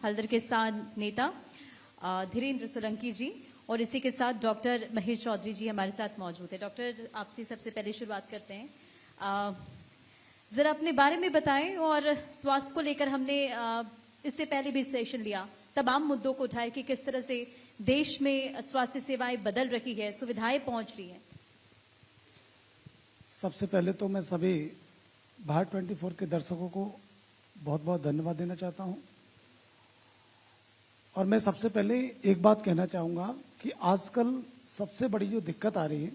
हल्दर के किसान नेता धीरेन्द्र सोलंकी जी और इसी के साथ डॉक्टर महेश चौधरी जी हमारे साथ मौजूद है। डॉक्टर, आपसे सबसे पहले शुरुआत करते हैं। जरा अपने बारे में बताएं और स्वास्थ्य को लेकर हमने इससे पहले भी सेशन लिया, तमाम मुद्दों को उठाए कि किस तरह से देश में स्वास्थ्य सेवाएं बदल रही है, सुविधाएं पहुंच रही हैं। सबसे पहले तो मैं सभी भारत 24 के दर्शकों को बहुत बहुत धन्यवाद देना चाहता हूं और मैं सबसे पहले एक बात कहना चाहूंगा कि आजकल सबसे बड़ी जो दिक्कत आ रही है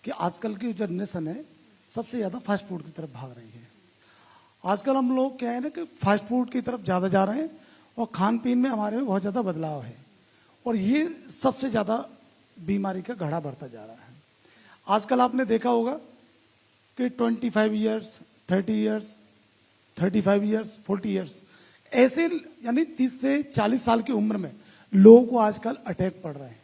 कि आजकल की जो जनरेशन है सबसे ज्यादा फास्ट फूड की तरफ भाग रही है। आजकल हम लोग क्या है ना कि फास्ट फूड की तरफ ज्यादा जा रहे हैं और खान पीन में हमारे में बहुत ज्यादा बदलाव है और ये सबसे ज्यादा बीमारी का घड़ा बढ़ता जा रहा है। आजकल आपने देखा होगा कि 25 ईयर्स, 30 ईयर्स, 35 ईयर्स, 40 ईयर्स ऐसे यानी 30 से 40 साल की उम्र में लोगों को आजकल अटैक पड़ रहे हैं।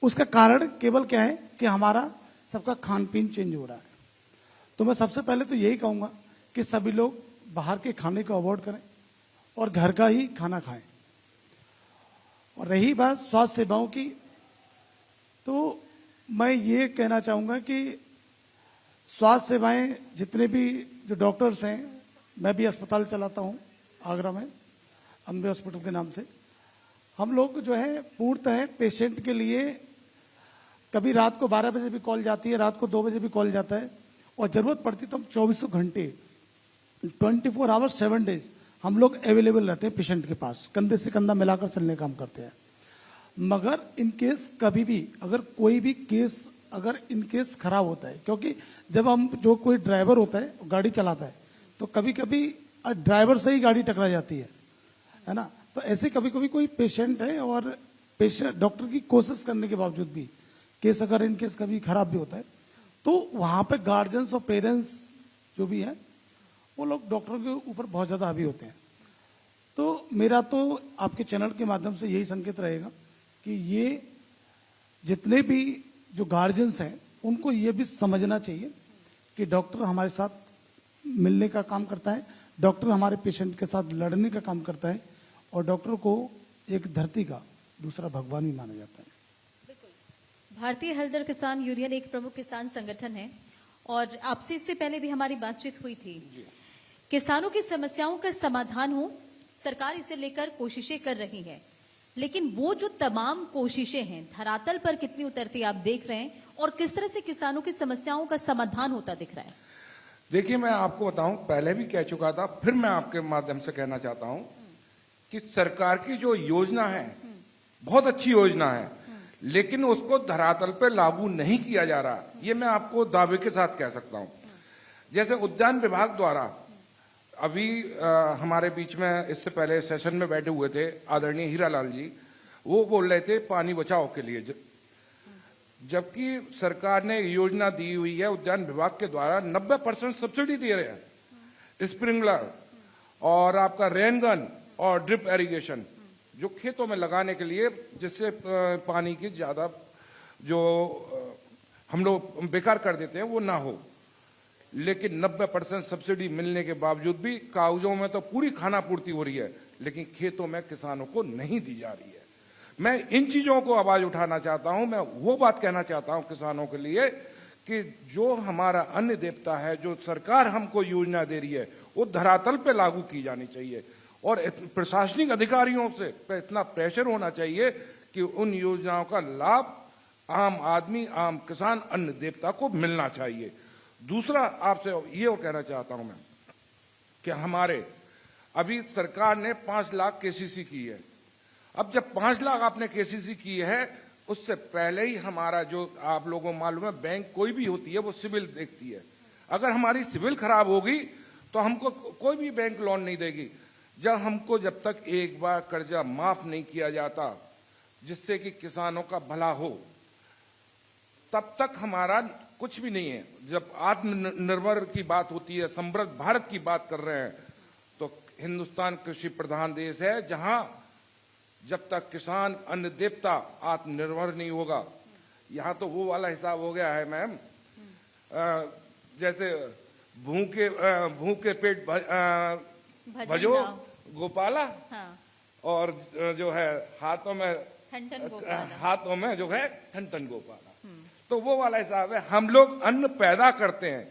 उसका कारण केवल क्या है कि हमारा सबका खान पीन चेंज हो रहा है। तो मैं सबसे पहले तो यही कहूंगा कि सभी लोग बाहर के खाने को अवॉइड करें और घर का ही खाना खाएं। और रही बात स्वास्थ्य सेवाओं की, तो मैं ये कहना चाहूंगा कि स्वास्थ्य सेवाएं जितने भी जो डॉक्टर्स हैं, मैं भी अस्पताल चलाता हूं आगरा में, अम्बे हॉस्पिटल के नाम से। हम लोग जो है पूर्णतः पेशेंट के लिए कभी रात को 12 बजे भी कॉल जाती है, रात को 2 बजे भी कॉल जाता है और जरूरत पड़ती तो हम 24 घंटे 24 आवर्स 7 डेज हम लोग अवेलेबल रहते हैं पेशेंट के पास, कंधे से कंधा मिलाकर चलने का काम करते हैं। मगर इन केस कभी भी अगर कोई भी केस अगर इन केस खराब होता है, क्योंकि जब हम जो कोई ड्राइवर होता है गाड़ी चलाता है तो कभी कभी ड्राइवर से ही गाड़ी टकरा जाती है ना। तो ऐसे कभी कभी कोई पेशेंट है और पेशेंट डॉक्टर की कोशिश करने के बावजूद भी केस अगर इन केस कभी खराब भी होता है तो वहां पे गार्जियंस और पेरेंट्स जो भी है वो लोग डॉक्टर के ऊपर बहुत ज्यादा हावी होते हैं। तो मेरा तो आपके चैनल के माध्यम से यही संकेत रहेगा कि ये जितने भी जो गार्जियंस हैं उनको ये भी समझना चाहिए कि डॉक्टर हमारे साथ मिलने का काम करता है, डॉक्टर हमारे पेशेंट के साथ लड़ने का काम करता है और डॉक्टर को एक धरती का दूसरा भगवान भी माना जाता है। भारतीय हल्दर किसान यूनियन एक प्रमुख किसान संगठन है और आपसे इससे पहले भी हमारी बातचीत हुई थी। किसानों की समस्याओं का समाधान हो, सरकार इसे लेकर कोशिशें कर रही है, लेकिन वो जो तमाम कोशिशें हैं धरातल पर कितनी उतरती आप देख रहे हैं और किस तरह से किसानों की समस्याओं का समाधान होता दिख रहा है? देखिए, मैं आपको बताऊं, पहले भी कह चुका था, फिर मैं आपके माध्यम से कहना चाहता हूं कि सरकार की जो योजना है बहुत अच्छी योजना है, लेकिन उसको धरातल पे लागू नहीं किया जा रहा। ये मैं आपको दावे के साथ कह सकता हूं। जैसे उद्यान विभाग द्वारा अभी हमारे बीच में इससे पहले सेशन में बैठे हुए थे आदरणीय हीरालाल जी, वो बोल रहे थे पानी बचाओ के लिए, जबकि सरकार ने योजना दी हुई है उद्यान विभाग के द्वारा 90% सब्सिडी दे रहे हैं, स्प्रिंकलर और आपका रेनगन और ड्रिप एरीगेशन जो खेतों में लगाने के लिए, जिससे पानी की ज्यादा जो हम लोग बेकार कर देते हैं वो ना हो। लेकिन 90% सब्सिडी मिलने के बावजूद भी कागजों में तो पूरी खाना पूर्ति हो रही है, लेकिन खेतों में किसानों को नहीं दी जा रही है। मैं इन चीजों को आवाज उठाना चाहता हूं। मैं वो बात कहना चाहता हूं किसानों के लिए कि जो हमारा अन्न देवता है, जो सरकार हमको योजना दे रही है, वो धरातल पे लागू की जानी चाहिए और प्रशासनिक अधिकारियों से इतना प्रेशर होना चाहिए कि उन योजनाओं का लाभ आम आदमी, आम किसान, अन्न देवता को मिलना चाहिए। दूसरा आपसे ये कहना चाहता हूं मैं कि हमारे अभी सरकार ने 5 लाख केसीसी की है। अब जब 5 लाख आपने केसीसी की है, उससे पहले ही हमारा जो आप लोगों को मालूम है बैंक कोई भी होती है वो सिविल देखती है। अगर हमारी सिविल खराब होगी तो हमको कोई भी बैंक लोन नहीं देगी। जब तक एक बार कर्जा माफ नहीं किया जाता जिससे कि किसानों का भला हो, तब तक हमारा कुछ भी नहीं है। जब आत्मनिर्भर की बात होती है, समृद्ध भारत की बात कर रहे हैं, तो हिंदुस्तान कृषि प्रधान देश है, जहां जब तक किसान अन्न देवता आत्मनिर्भर नहीं होगा, यहां तो वो वाला हिसाब हो गया है मैम, जैसे भूखे पेट भजो गोपाला हाँ, और जो है हाथों में ठन गोपाला। हाथों में जो है ठन गोपाला। तो वो वाला हिसाब है। हम लोग अन्न पैदा करते हैं,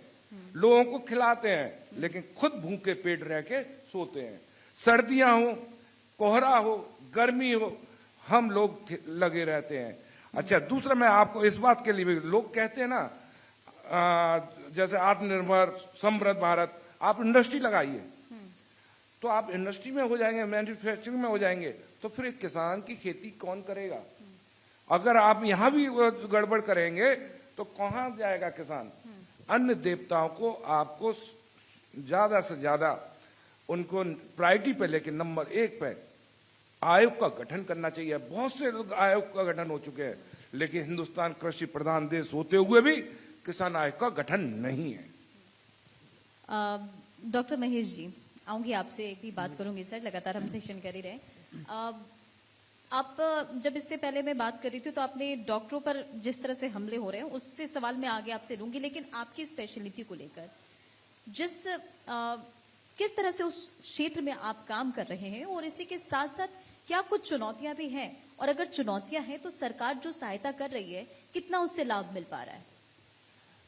लोगों को खिलाते हैं, लेकिन खुद भूखे पेट रह के सोते हैं। सर्दियां हो, कोहरा हो, गर्मी हो, हम लोग लगे रहते हैं। अच्छा, दूसरा मैं आपको इस बात के लिए भी, लोग कहते हैं ना जैसे आत्मनिर्भर समृद्ध भारत, आप इंडस्ट्री लगाइए तो आप इंडस्ट्री में हो जाएंगे, मैन्युफैक्चरिंग में हो जाएंगे, तो फिर एक किसान की खेती कौन करेगा? अगर आप यहां भी गड़बड़ करेंगे तो कहां जाएगा किसान? अन्य देवताओं को आपको ज्यादा से ज्यादा उनको प्रायोरिटी पे लेके नंबर 1 पे आयोग का गठन करना चाहिए। बहुत से आयोग का गठन हो चुके हैं, लेकिन हिंदुस्तान कृषि प्रधान देश होते हुए भी किसान आयोग का गठन नहीं है। डॉक्टर महेश जी, आऊंगी आपसे, एक भी बात करूंगी सर, लगातार हम सेशन कर ही रहे। आप जब इससे पहले मैं बात कर रही थी तो आपने डॉक्टरों पर जिस तरह से हमले हो रहे हैं उससे सवाल मैं आगे आपसे लूंगी, लेकिन आपकी स्पेशलिटी को लेकर किस तरह से उस क्षेत्र में आप काम कर रहे हैं, और इसी के साथ साथ क्या कुछ चुनौतियां भी हैं, और अगर चुनौतियां हैं तो सरकार जो सहायता कर रही है कितना उससे लाभ मिल पा रहा है?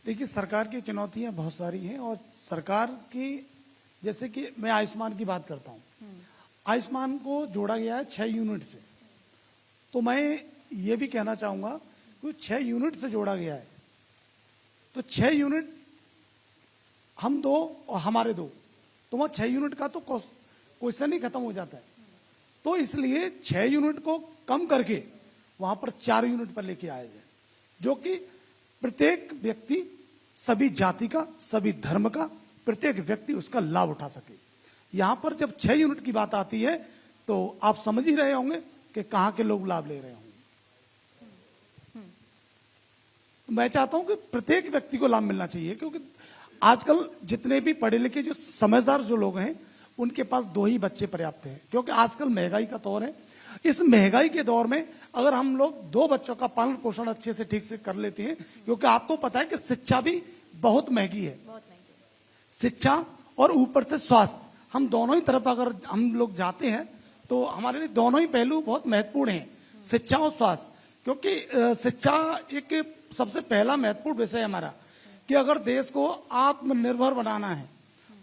देखिए, सरकार की चुनौतियां बहुत सारी हैं, और सरकार की, जैसे कि मैं आयुष्मान की बात करता हूं, आयुष्मान को जोड़ा गया है 6 यूनिट से। तो मैं ये भी कहना चाहूंगा कि 6 यूनिट से जोड़ा गया है, तो 6 यूनिट हम 2 और हमारे 2, तो वहां 6 यूनिट का तो क्वेश्चन ही खत्म हो जाता है। तो इसलिए 6 यूनिट को कम करके वहां पर 4 यूनिट पर लेके आए जाए, जो कि प्रत्येक व्यक्ति, सभी जाति का, सभी धर्म का प्रत्येक व्यक्ति उसका लाभ उठा सके। यहां पर जब 6 यूनिट की बात आती है तो आप समझ ही रहे होंगे कि कहां के लोग लाभ ले रहे होंगे। मैं चाहता हूं कि प्रत्येक व्यक्ति को लाभ मिलना चाहिए, क्योंकि आजकल जितने भी पढ़े लिखे जो समझदार जो लोग हैं उनके पास 2 ही बच्चे पर्याप्त हैं, क्योंकि आजकल महंगाई का दौर है। इस महंगाई के दौर में अगर हम लोग 2 बच्चों का पालन पोषण अच्छे से ठीक से कर लेते हैं, क्योंकि आपको पता है कि शिक्षा भी बहुत महंगी है, शिक्षा और ऊपर से स्वास्थ्य, हम दोनों ही तरफ अगर हम लोग जाते हैं तो हमारे लिए दोनों ही पहलू बहुत महत्वपूर्ण हैं, शिक्षा और स्वास्थ्य। क्योंकि शिक्षा एक सबसे पहला महत्वपूर्ण विषय है हमारा, कि अगर देश को आत्मनिर्भर बनाना है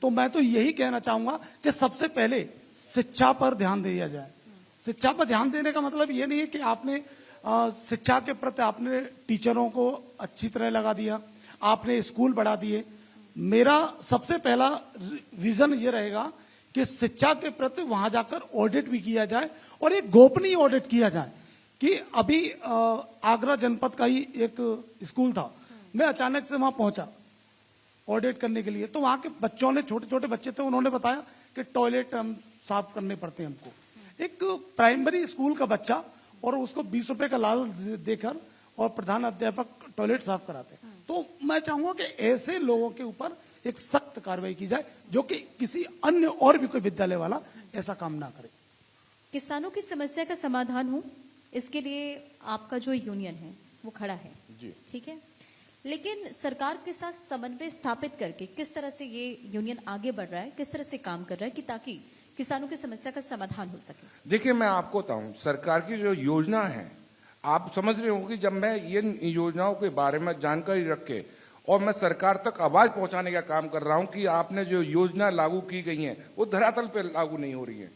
तो मैं तो यही कहना चाहूंगा कि सबसे पहले शिक्षा पर ध्यान दिया जाए। शिक्षा पर ध्यान देने का मतलब ये नहीं है कि आपने शिक्षा के प्रति आपने टीचरों को अच्छी तरह लगा दिया, आपने स्कूल बढ़ा दिए। मेरा सबसे पहला विजन ये रहेगा कि शिक्षा के प्रति वहां जाकर ऑडिट भी किया जाए, और एक गोपनीय ऑडिट किया जाए। कि अभी आगरा जनपद का ही एक स्कूल था, मैं अचानक से वहां पहुंचा ऑडिट करने के लिए, तो वहां के बच्चों ने, छोटे छोटे बच्चे थे, उन्होंने बताया कि टॉयलेट हम साफ करने पड़ते हैं हमको। एक प्राइमरी स्कूल का बच्चा, और उसको 20 रुपए का लालच देकर और प्रधान अध्यापक टॉयलेट साफ कराते हैं। तो मैं चाहूंगा कि ऐसे लोगों के ऊपर एक सख्त कार्रवाई की जाए, जो कि किसी अन्य और भी कोई विद्यालय वाला ऐसा काम ना करे। किसानों की समस्या का समाधान हो, इसके लिए आपका जो यूनियन है वो खड़ा है जी, ठीक है, लेकिन सरकार के साथ समन्वय स्थापित करके किस तरह से ये यूनियन आगे बढ़ रहा है, किस तरह से काम कर रहा है कि ताकि किसानों की समस्या का समाधान हो सके? देखिए, मैं आपको बताऊं, सरकार की जो योजना है, आप समझ रहे होंगे, जब मैं ये योजनाओं के बारे में जानकारी रख के और मैं सरकार तक आवाज पहुंचाने का काम कर रहा हूं कि आपने जो योजना लागू की गई है वो धरातल पे लागू नहीं हो रही है,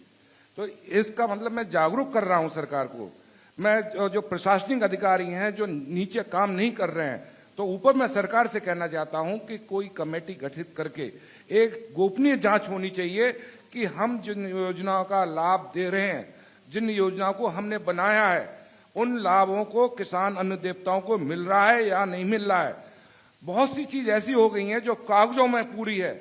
तो इसका मतलब मैं जागरूक कर रहा हूं सरकार को। मैं जो प्रशासनिक अधिकारी हैं जो नीचे काम नहीं कर रहे हैं, तो ऊपर मैं सरकार से कहना चाहता हूं कि कोई कमेटी गठित करके एक गोपनीय जांच होनी चाहिए कि हम जिन योजनाओं का लाभ दे रहे हैं, जिन योजनाओं को हमने बनाया है, उन लाभों को किसान अन्न देवताओं को मिल रहा है या नहीं मिल रहा है। बहुत सी चीज ऐसी हो गई हैं जो कागजों में पूरी है।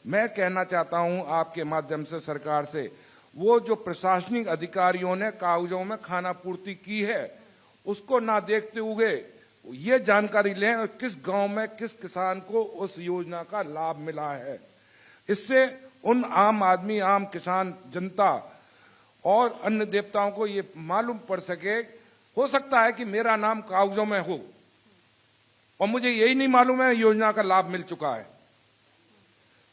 मैं कहना चाहता हूं आपके माध्यम से सरकार से, वो जो प्रशासनिक अधिकारियों ने कागजों में खाना पूर्ति की है उसको ना देखते हुए ये जानकारी लें किस गांव में किस किसान को उस योजना का लाभ मिला है। इससे उन आम आदमी, आम किसान, जनता और अन्य देवताओं को ये मालूम पड़ सके। हो सकता है कि मेरा नाम कागजों में हो और मुझे यही नहीं मालूम है योजना का लाभ मिल चुका है।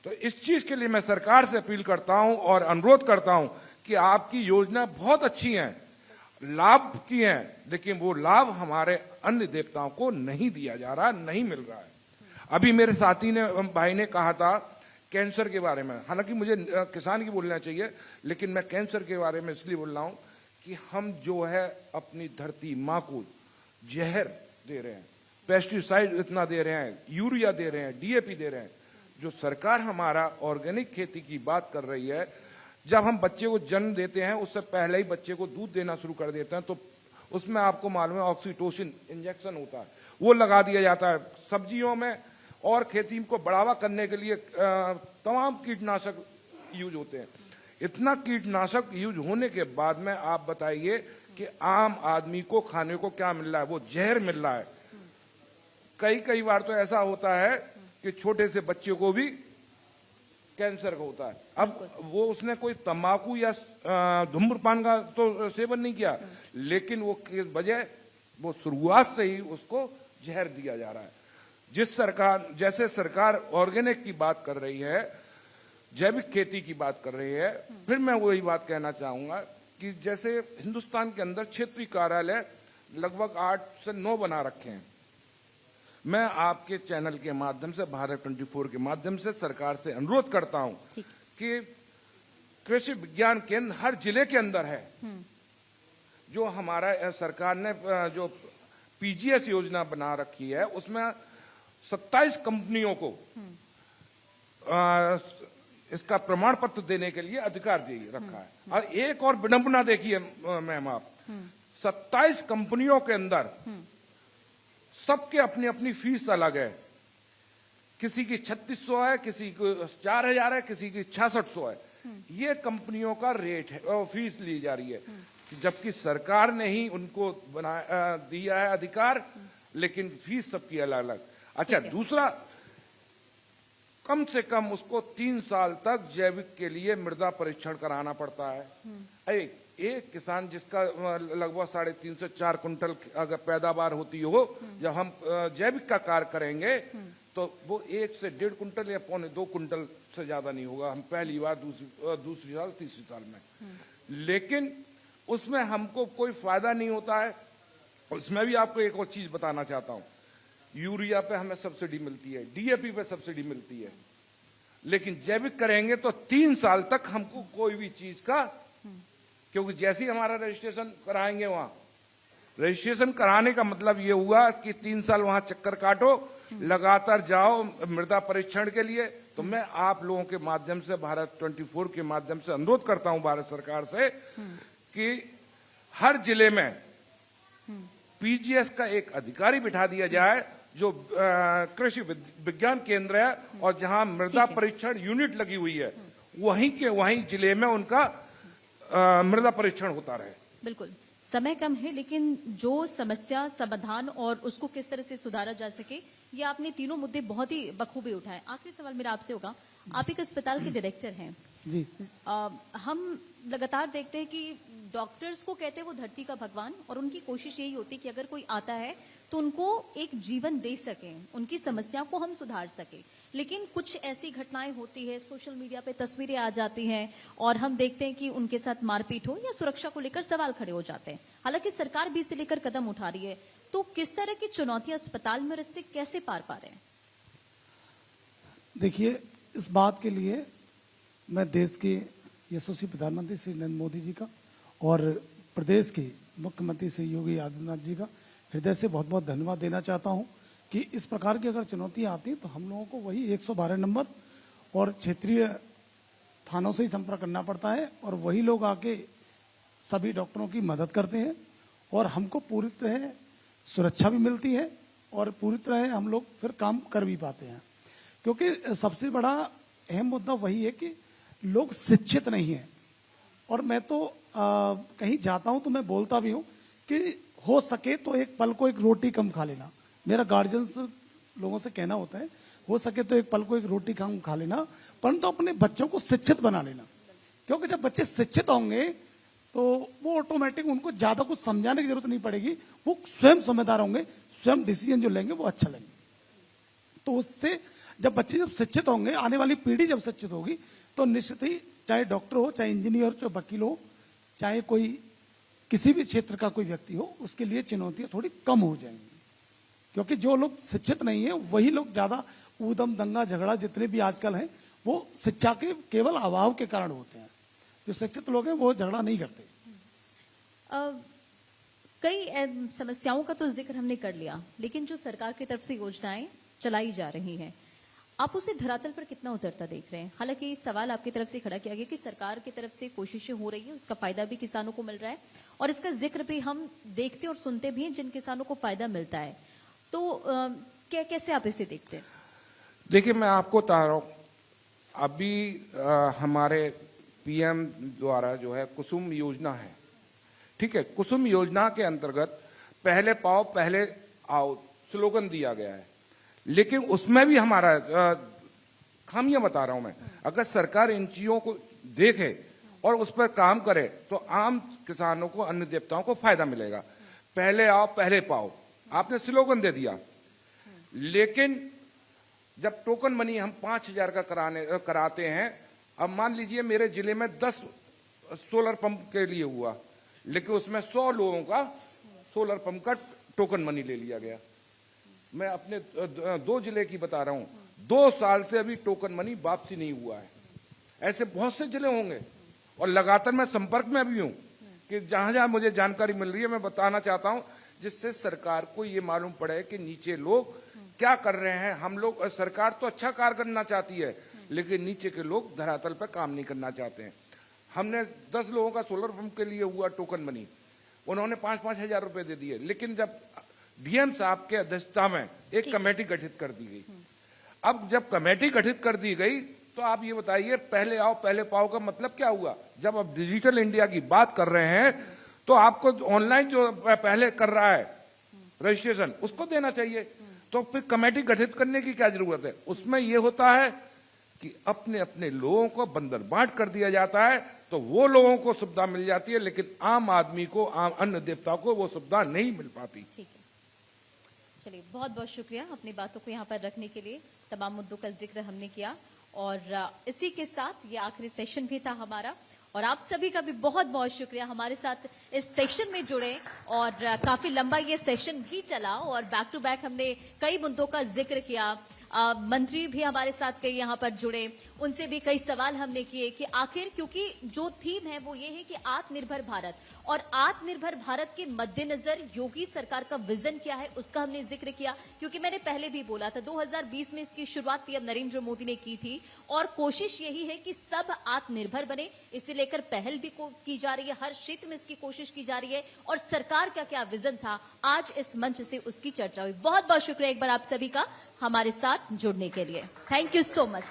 तो इस चीज के लिए मैं सरकार से अपील करता हूं और अनुरोध करता हूं कि आपकी योजना बहुत अच्छी है, लाभ की है, लेकिन वो लाभ हमारे अन्य देवताओं को नहीं दिया जा रहा, नहीं मिल रहा है। अभी मेरे साथी ने भाई ने कहा था कैंसर के बारे में, हालांकि मुझे किसान की बोलना चाहिए, लेकिन मैं कैंसर के बारे में इसलिए बोल रहा हूं कि हम जो है अपनी धरती माँ को जहर दे रहे हैं, पेस्टिसाइड इतना दे रहे हैं, यूरिया दे रहे हैं, डीएपी दे रहे हैं। जो सरकार हमारा ऑर्गेनिक खेती की बात कर रही है, जब हम बच्चे को जन्म देते हैं उससे पहले ही बच्चे को दूध देना शुरू कर देते हैं, तो उसमें आपको मालूम है ऑक्सीटोसिन इंजेक्शन होता है, वो लगा दिया जाता है सब्जियों में, और खेती को बढ़ावा करने के लिए तमाम कीटनाशक यूज होते हैं। इतना कीटनाशक यूज होने के बाद में आप बताइए कि आम आदमी को खाने को क्या मिल रहा है? वो जहर मिल रहा है। कई बार तो ऐसा होता है कि छोटे से बच्चे को भी कैंसर का होता है। अब वो उसने कोई तंबाकू या धूम्रपान का तो सेवन नहीं किया, लेकिन वो के वजह वो शुरुआत से ही उसको जहर दिया जा रहा है। जैसे सरकार ऑर्गेनिक की बात कर रही है, जैविक खेती की बात कर रही है, फिर मैं वही बात कहना चाहूंगा कि जैसे हिंदुस्तान के अंदर क्षेत्रीय कार्यालय लगभग 8 से 9 बना रखे हैं। मैं आपके चैनल के माध्यम से, भारत 24 के माध्यम से सरकार से अनुरोध करता हूं कि कृषि विज्ञान केंद्र हर जिले के अंदर है। जो हमारा सरकार ने जो पीजीएस योजना बना रखी है, उसमें 27 कंपनियों को इसका प्रमाण पत्र देने के लिए अधिकार दे रखा है। और एक और विडंबना देखिए मैम, आप 27 कंपनियों के अंदर सबके अपनी अपनी फीस अलग है। किसी की 3600 है, किसी की 4000 है, किसी की 6600 है। ये कंपनियों का रेट है, फीस ली जा रही है, जबकि सरकार ने ही उनको दिया है अधिकार, लेकिन फीस सबकी अलग अलग। अच्छा, दूसरा, कम से कम उसको 3 साल तक जैविक के लिए मृदा परीक्षण कराना पड़ता है। एक किसान जिसका लगभग 3.5 से 4 कुंटल अगर पैदावार होती हो, जब हम जैविक का कार्य करेंगे तो वो 1 से 1.5 कुंटल या 1.25-2 कुंटल से ज्यादा नहीं होगा। हम पहली बार दूसरी साल तीसरी साल में, लेकिन उसमें हमको कोई फायदा नहीं होता है। उसमें भी आपको एक और चीज बताना चाहता हूं, यूरिया पे हमें सब्सिडी मिलती है, डीएपी पे सब्सिडी मिलती है, लेकिन जैविक करेंगे तो 3 साल तक हमको कोई भी चीज का, क्योंकि जैसे ही हमारा रजिस्ट्रेशन कराएंगे, वहां रजिस्ट्रेशन कराने का मतलब ये हुआ कि 3 साल वहां चक्कर काटो, लगातार जाओ मृदा परीक्षण के लिए। तो मैं आप लोगों के माध्यम से, भारत 24 के माध्यम से अनुरोध करता हूं भारत सरकार से कि हर जिले में पीजीएस का एक अधिकारी बिठा दिया जाए, जो कृषि विज्ञान केंद्र है और जहां मृदा परीक्षण यूनिट लगी हुई है, वहीं जिले में उनका मृदा परीक्षण होता रहे। बिल्कुल, समय कम है, लेकिन जो समस्या समाधान और उसको किस तरह से सुधारा जा सके, ये आपने तीनों मुद्दे बहुत ही बखूबी उठाए। आखिरी सवाल मेरा आपसे होगा, आप एक अस्पताल के डायरेक्टर हैं जी। हम लगातार देखते हैं कि डॉक्टर्स को कहते हैं वो धरती का भगवान, और उनकी कोशिश यही होती है कि अगर कोई आता है तो उनको एक जीवन दे सकें, उनकी समस्या को हम सुधार सकें। लेकिन कुछ ऐसी घटनाएं होती है, सोशल मीडिया पे तस्वीरें आ जाती हैं और हम देखते हैं कि उनके साथ मारपीट हो या सुरक्षा को लेकर सवाल खड़े हो जाते हैं। हालांकि सरकार भी इसे लेकर कदम उठा रही है, तो किस तरह की चुनौतियां अस्पताल में, और इससे कैसे पार पा रहे हैं? देखिए, इस बात के लिए मैं देश के यशस्वी प्रधानमंत्री श्री नरेंद्र मोदी जी का और प्रदेश के मुख्यमंत्री श्री योगी आदित्यनाथ जी का हृदय से बहुत बहुत धन्यवाद देना चाहता हूं कि इस प्रकार की अगर चुनौतियां आती हैं तो हम लोगों को वही 112 नंबर और क्षेत्रीय थानों से ही संपर्क करना पड़ता है, और वही लोग आके सभी डॉक्टरों की मदद करते हैं, और हमको पूरी तरह सुरक्षा भी मिलती है और पूरी तरह हम लोग फिर काम कर भी पाते हैं। क्योंकि सबसे बड़ा अहम मुद्दा वही है कि लोग शिक्षित नहीं है। और मैं तो कहीं जाता हूं तो मैं बोलता भी हूं कि हो सके तो एक पल को एक रोटी कम खा लेना। मेरा गार्जियंस लोगों से कहना होता है, हो सके तो एक पल को एक रोटी कम खा लेना, परंतु अपने बच्चों को शिक्षित बना लेना। क्योंकि जब बच्चे शिक्षित होंगे तो वो ऑटोमेटिक, उनको ज्यादा कुछ समझाने की जरूरत नहीं पड़ेगी, वो स्वयं समझदार होंगे, स्वयं डिसीजन जो लेंगे वो अच्छा लेंगे। तो उससे जब शिक्षित होंगे, आने वाली पीढ़ी जब शिक्षित होगी, तो निश्चित ही चाहे डॉक्टर हो, चाहे इंजीनियर हो, चाहे वकील हो, चाहे कोई किसी भी क्षेत्र का कोई व्यक्ति हो, उसके लिए चुनौतियां थोड़ी कम हो जाएंगी। क्योंकि जो लोग शिक्षित नहीं है वही लोग ज्यादा ऊधम दंगा झगड़ा जितने भी आजकल हैं वो शिक्षा के केवल अभाव के कारण होते हैं। जो शिक्षित लोग हैं वो झगड़ा नहीं करते। कई समस्याओं का तो जिक्र हमने कर लिया, लेकिन जो सरकार की तरफ से योजनाएं चलाई जा रही हैं, आप उसे धरातल पर कितना उतरता देख रहे हैं? हालांकि सवाल आपकी तरफ से खड़ा किया गया कि सरकार की तरफ से कोशिशें हो रही है, उसका फायदा भी किसानों को मिल रहा है और इसका जिक्र भी हम देखते और सुनते भी हैं जिन किसानों को फायदा मिलता है। तो कैसे आप इसे देखते हैं? देखिए, मैं आपको बता रहा हूं, अभी हमारे पीएम द्वारा जो है कुसुम योजना है, ठीक है। कुसुम योजना के अंतर्गत पहले पाओ पहले आओ स्लोगन दिया गया है, लेकिन उसमें भी हमारा खामियां बता रहा हूं मैं। अगर सरकार इन चीजों को देखे और उस पर काम करे तो आम किसानों को, अन्न देवताओं को फायदा मिलेगा। पहले आओ पहले पाओ, आपने स्लोगन दे दिया, लेकिन जब टोकन मनी हम 5,000 का कराते हैं, अब मान लीजिए मेरे जिले में 10 सोलर पंप के लिए हुआ, लेकिन उसमें 100 लोगों का सोलर पंप का टोकन मनी ले लिया गया। मैं अपने 2 जिले की बता रहा हूं, 2 साल से अभी टोकन मनी वापसी नहीं हुआ है। ऐसे बहुत से जिले होंगे और लगातार मैं संपर्क में भी हूं कि जहां जहां मुझे जानकारी मिल रही है मैं बताना चाहता हूं, जिससे सरकार को ये मालूम पड़े कि नीचे लोग क्या कर रहे हैं। हम लोग, सरकार तो अच्छा कार्य करना चाहती है, लेकिन नीचे के लोग धरातल पर काम नहीं करना चाहते हैं। हमने 10 लोगों का सोलर पंप के लिए हुआ टोकन मनी, उन्होंने 5-5 हजार रुपए दे दिए, लेकिन जब डीएम साहब के अध्यक्षता में एक कमेटी गठित कर दी गई। अब जब कमेटी गठित कर दी गई तो आप ये बताइए, पहले आओ पहले पाओ का मतलब क्या हुआ? जब आप डिजिटल इंडिया की बात कर रहे हैं तो आपको ऑनलाइन जो पहले कर रहा है रजिस्ट्रेशन, उसको देना चाहिए। तो फिर कमेटी गठित करने की क्या जरूरत है? उसमें यह होता है कि अपने अपने लोगों को बंदर बांट कर दिया जाता है, तो वो लोगों को सुविधा मिल जाती है, लेकिन आम आदमी को, आम अन्न देवता को वो सुविधा नहीं मिल पाती। ठीक है, चलिए, बहुत बहुत शुक्रिया अपनी बातों को यहाँ पर रखने के लिए। तमाम मुद्दों का जिक्र हमने किया और इसी के साथ ये आखिरी सेशन भी था हमारा, और आप सभी का भी बहुत बहुत शुक्रिया हमारे साथ इस सेशन में जुड़े। और काफी लंबा ये सेशन भी चला और बैक टू बैक हमने कई मुद्दों का जिक्र किया। मंत्री भी हमारे साथ कई यहाँ पर जुड़े, उनसे भी कई सवाल हमने किए कि आखिर, क्योंकि जो थीम है वो ये है कि आत्मनिर्भर भारत, और आत्मनिर्भर भारत के मद्देनजर योगी सरकार का विजन क्या है उसका हमने जिक्र किया। क्योंकि मैंने पहले भी बोला था 2020 में इसकी शुरुआत पीएम नरेंद्र मोदी ने की थी और कोशिश यही है कि सब आत्मनिर्भर बने। इसे लेकर पहल भी की जा रही है, हर क्षेत्र में इसकी कोशिश की जा रही है, और सरकार का क्या विजन था आज इस मंच से उसकी चर्चा हुई। बहुत बहुत शुक्रिया एक बार आप सभी का हमारे साथ जुड़ने के लिए। Thank you so much.